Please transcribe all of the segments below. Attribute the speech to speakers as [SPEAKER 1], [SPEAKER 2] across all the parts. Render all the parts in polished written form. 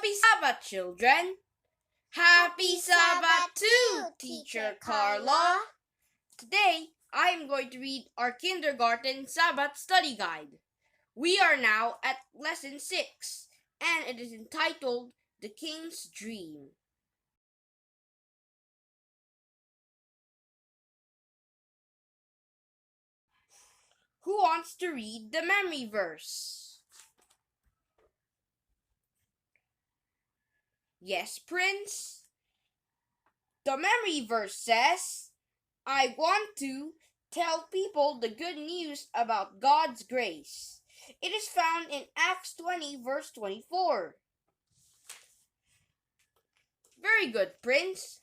[SPEAKER 1] Happy Sabbath, children! Happy Sabbath too, Teacher Carla! Today, I am going to read our kindergarten Sabbath study guide. We are now at lesson 6, and it is entitled The King's Dream. Who wants to read the memory verse? Yes, Prince? The memory verse says, I want to tell people the good news about God's grace. It is found in Acts 20, verse 24. Very good, Prince.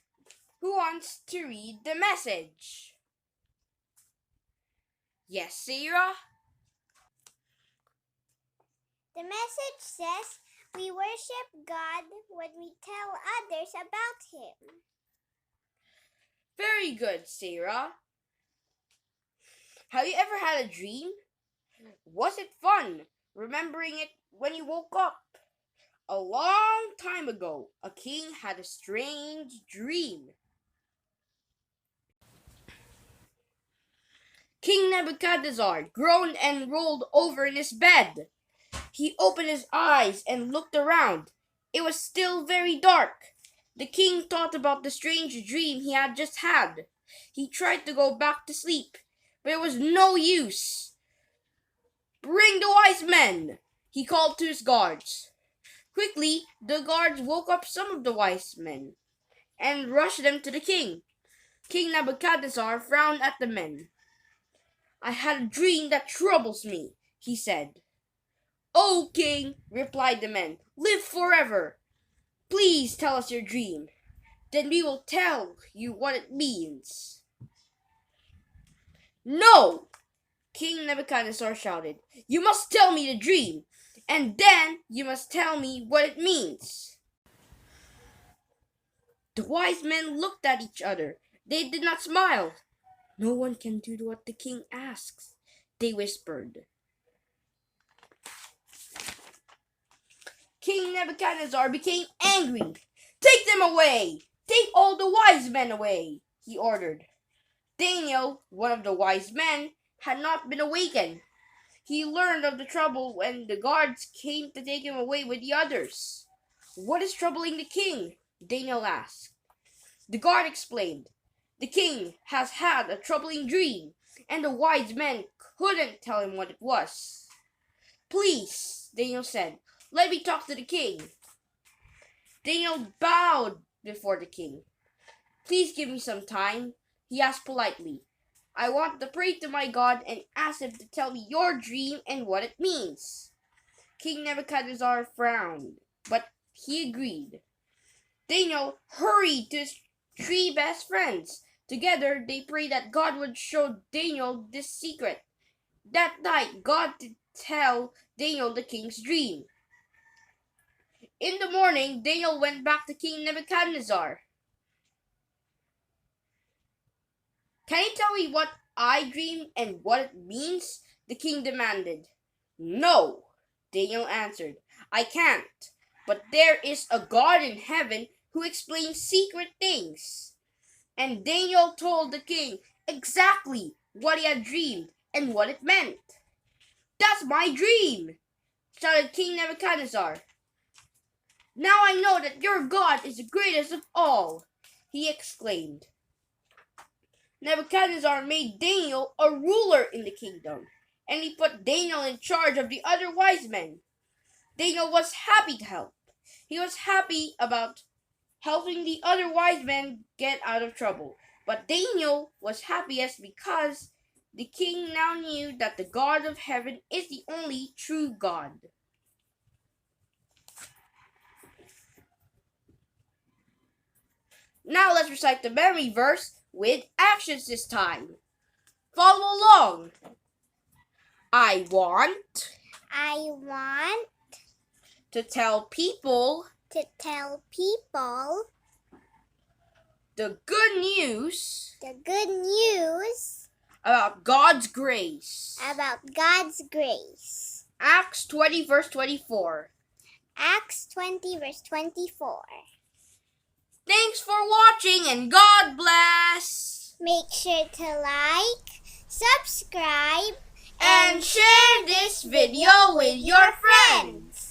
[SPEAKER 1] Who wants to read the message? Yes, Sarah?
[SPEAKER 2] The message says we worship God when we tell others about Him.
[SPEAKER 1] Very good, Sarah. Have you ever had a dream? Was it fun remembering it when you woke up? A long time ago, a king had a strange dream. King Nebuchadnezzar groaned and rolled over in his bed. He opened his eyes and looked around. It was still very dark. The king thought about the strange dream he had just had. He tried to go back to sleep, but it was no use. Bring the wise men, he called to his guards. Quickly, the guards woke up some of the wise men and rushed them to the king. King Nebuchadnezzar frowned at the men. I had a dream that troubles me, he said. O king, replied the men, live forever. Please tell us your dream. Then we will tell you what it means. No! King Nebuchadnezzar shouted. You must tell me the dream, and then you must tell me what it means. The wise men looked at each other. They did not smile. No one can do what the king asks, they whispered. King Nebuchadnezzar became angry. Take them away! Take all the wise men away, he ordered. Daniel, one of the wise men, had not been awakened. He learned of the trouble when the guards came to take him away with the others. What is troubling the king? Daniel asked. The guard explained. The king has had a troubling dream, and the wise men couldn't tell him what it was. Please, Daniel said, let me talk to the king. Daniel bowed before the king. Please give me some time, he asked politely. I want to pray to my God and ask him to tell me your dream and what it means. King Nebuchadnezzar frowned, but he agreed. Daniel hurried to his 3 best friends. Together, they prayed that God would show Daniel this secret. That night, God did tell Daniel the king's dream. In the morning, Daniel went back to King Nebuchadnezzar. Can you tell me what I dreamed and what it means? The king demanded. No, Daniel answered. I can't. But there is a God in heaven who explains secret things. And Daniel told the king exactly what he had dreamed and what it meant. That's my dream, shouted King Nebuchadnezzar. Now I know that your God is the greatest of all, he exclaimed. Nebuchadnezzar made Daniel a ruler in the kingdom, and he put Daniel in charge of the other wise men. Daniel was happy to help. He was happy about helping the other wise men get out of trouble. But Daniel was happiest because the king now knew that the God of heaven is the only true God. Now let's recite the memory verse with actions this time. Follow along. I want to tell people the good news about God's grace. Acts 20 verse 24.
[SPEAKER 2] Acts 20 verse 24.
[SPEAKER 1] Thanks for watching and God bless!
[SPEAKER 2] Make sure to like, subscribe,
[SPEAKER 1] And share this video with your friends!